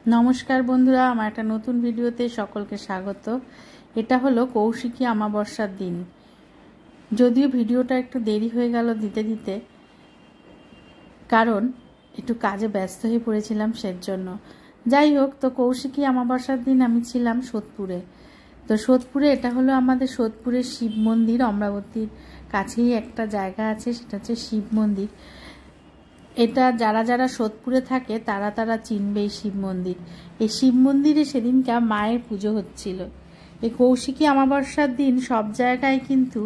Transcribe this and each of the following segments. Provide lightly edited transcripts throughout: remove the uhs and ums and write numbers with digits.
नमस्कार बंधुरा आमार एक नतून भिडियोते सकलके स्वागत। एटा हलो कौशिकी अमाबस्यार दिन। यदिओ भिडियोटा एकटु देरी हये गेल दिते दिते कारण एकटु काजे व्यस्त हये पड़ेछिलाम सेजन्य। যাই হোক, तो कौशिकी अमाबस्यार दिन आमी छिलाम सोदपुरे। तो सोदपुरे एटा हलो आमादेर सोदपुरेर शिव मंदिर। अमरावतीर काछेई एकटा जायगा आछे, सेटा हच्छे शिव मंदिर। এটা যারা যারা সোদপুরে থাকে তারা তারা চিনবে এই শিব মন্দির। এই শিব মন্দিরে সেদিনকা মায়ের পুজো হচ্ছিল। এই কৌশিকী অমাবস্যার দিন সব জায়গায় কিন্তু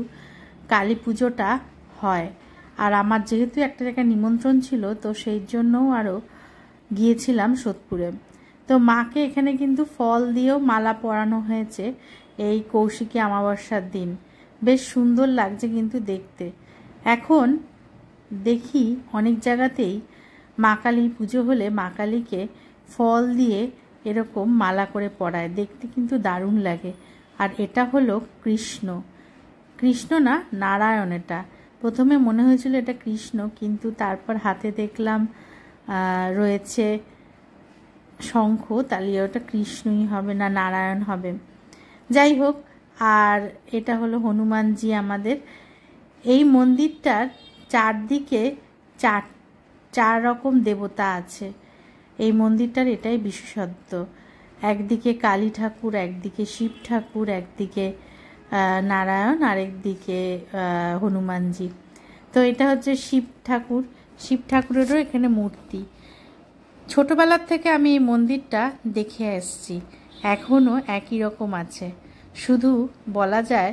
কালী পুজোটা হয়। আর আমার যেহেতু একটা জায়গায় নিমন্ত্রণ ছিল, তো সেই জন্যও আরও গিয়েছিলাম সোদপুরে। তো মাকে এখানে কিন্তু ফল দিয়েও মালা পরানো হয়েছে এই কৌশিকী অমাবস্যার দিন। বেশ সুন্দর লাগছে কিন্তু দেখতে। এখন দেখি অনেক জায়গাতেই মা কালীর পুজো হলে মা কালীকে ফল দিয়ে এরকম মালা করে পরায়, দেখতে কিন্তু দারুণ লাগে। আর এটা হলো কৃষ্ণ, কৃষ্ণ না নারায়ণ। এটা প্রথমে মনে হয়েছিল এটা কৃষ্ণ, কিন্তু তারপর হাতে দেখলাম রয়েছে শঙ্খ, তাহলে ওটা কৃষ্ণই হবে না নারায়ণ হবে। যাই হোক, আর এটা হলো হনুমানজি আমাদের। এই মন্দিরটার চারদিকে চার রকম দেবতা আছে। এই মন্দিরটার এটাই বিশেষত্ব। একদিকে কালী ঠাকুর, একদিকে শিব ঠাকুর, একদিকে নারায়ণ, আরেকদিকে হনুমানজি। তো এটা হচ্ছে শিব ঠাকুর। শিব ঠাকুরেরও এখানে মূর্তি। ছোটবেলার থেকে আমি এই মন্দিরটা দেখে আসছি, এখনও একই রকম আছে। শুধু বলা যায়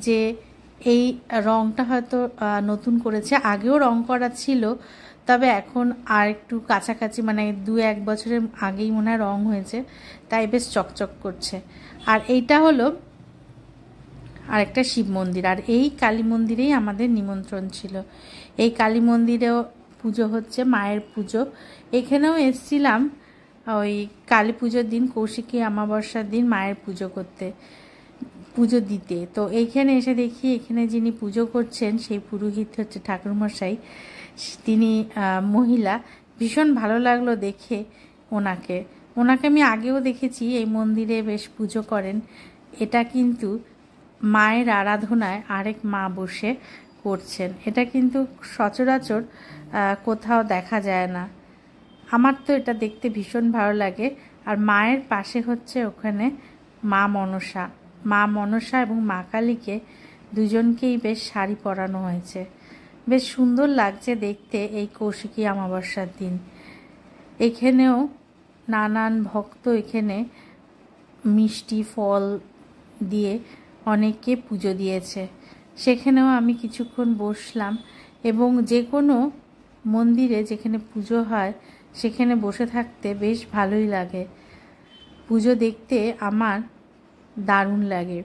যে এই রংটা হয়তো নতুন করেছে, আগেও রং করা ছিল, তবে এখন আর একটু কাছাকাছি, মানে 2-1 বছরের আগেই মনে হয় রং হয়েছে, তাই বেশ চকচক করছে। আর এইটা হলো আরেকটা শিব মন্দির। আর এই কালী মন্দিরেই আমাদের নিমন্ত্রণ ছিল। এই কালী মন্দিরেও পুজো হচ্ছে, মায়ের পুজো। এখানেও এসেছিলাম ওই কালী পুজোর দিন, কৌশিকী অমাবস্যার দিন মায়ের পুজো করতে, পুজো দিতে। তো এইখানে এসে দেখি এখানে যিনি পুজো করছেন সেই পুরোহিত হচ্ছে ঠাকুরমশাই, তিনি মহিলা। ভীষণ ভালো লাগলো দেখে ওনাকে। আমি আগেও দেখেছি এই মন্দিরে বেশ পুজো করেন। এটা কিন্তু মায়ের আরাধনায় আরেক মা বসে করছেন। এটা কিন্তু সচরাচর কোথাও দেখা যায় না। আমার তো এটা দেখতে ভীষণ ভালো লাগে। আর মায়ের পাশে হচ্ছে ওখানে মা মনসা এবং মা কালীকে দুজনকেই বেশ শাড়ি পরানো হয়েছে। বেশ সুন্দর লাগছে দেখতে এই কৌশিকী অমাবস্যার দিন। এখানেও নানান ভক্ত এখানে মিষ্টি ফল দিয়ে অনেককে পুজো দিয়েছে। সেখানেও আমি কিছুক্ষণ বসলাম, এবং যে কোনো মন্দিরে যেখানে পুজো হয় সেখানে বসে থাকতে বেশ ভালোই লাগে। পুজো দেখতে আমার দারুণ লাগে।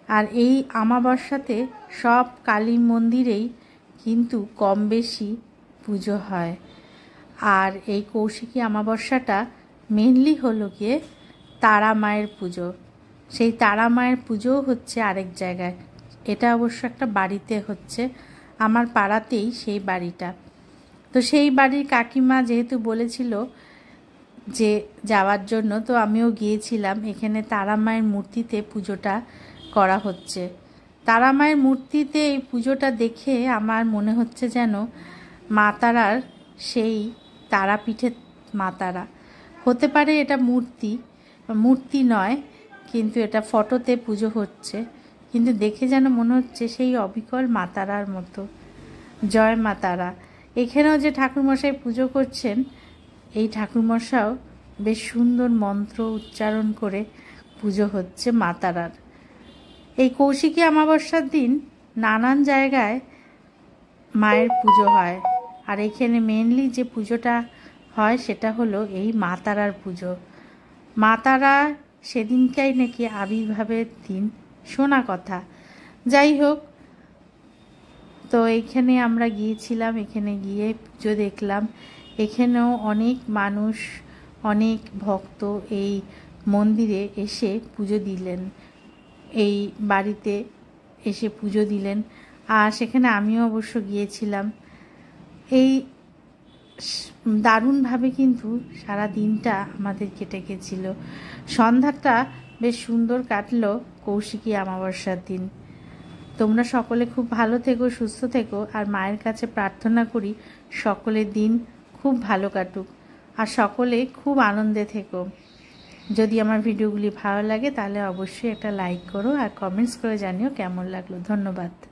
আর এই অমাবস্যাতে সব কালী মন্দিরেই কিন্তু কম বেশি পুজো হয়। আর এই কৌশিকী অমাবস্যাটা মেনলি হলো গিয়ে তারা মায়ের পুজো। সেই তারা মায়ের পুজোও হচ্ছে আরেক জায়গায়। এটা অবশ্য একটা বাড়িতে হচ্ছে, আমার পাড়াতেই সেই বাড়িটা। তো সেই বাড়ির কাকিমা যেহেতু বলেছিল যে যাওয়ার জন্য, তো আমিও গিয়েছিলাম। এখানে তারা মায়ের মূর্তিতে পুজোটা করা হচ্ছে। তারা মায়ের মূর্তিতে এই পুজোটা দেখে আমার মনে হচ্ছে যেন মা তারার সেই তারাপীঠের মা তারা হতে পারে। এটা মূর্তি নয়, কিন্তু এটা ফটোতে পুজো হচ্ছে, কিন্তু দেখে যেন মনে হচ্ছে সেই অবিকল মা তারার মতো। জয় মা তারা। এখানেও যে ঠাকুরমশাই পুজো করছেন, এই ঠাকুরমশাও বেশ সুন্দর মন্ত্র উচ্চারণ করে পুজো হচ্ছে মা তারার। এই কৌশিকী অমাবস্যার দিন নানান জায়গায় মায়ের পুজো হয়। আর এখানে মেনলি যে পুজোটা হয় সেটা হলো এই মা তারার পুজো। মা তারা সেদিনকাই নাকি আবির্ভাবের দিন, শোনা কথা। যাই হোক, তো এইখানে আমরা গিয়েছিলাম, এখানে গিয়ে পুজো দেখলাম। এখানেও অনেক মানুষ, অনেক ভক্ত এই মন্দিরে এসে পুজো দিলেন, এই বাড়িতে এসে পুজো দিলেন। আর সেখানে আমিও অবশ্য গিয়েছিলাম। এই দারুণভাবে কিন্তু সারা দিনটা আমাদের কেটে গেছিল। সন্ধ্যাটা বেশ সুন্দর কাটলো কৌশিকী অমাবস্যার দিন। তোমরা সকলে খুব ভালো থেকো, সুস্থ থেকো, আর মায়ের কাছে প্রার্থনা করি সকলের দিন খুব ভালো কাটুক আর সকলে খুব আনন্দে থেকো। যদি আমার ভিডিওগুলি ভালো লাগে তাহলে অবশ্যই একটা লাইক করো আর কমেন্টস করে জানিও কেমন লাগলো। ধন্যবাদ।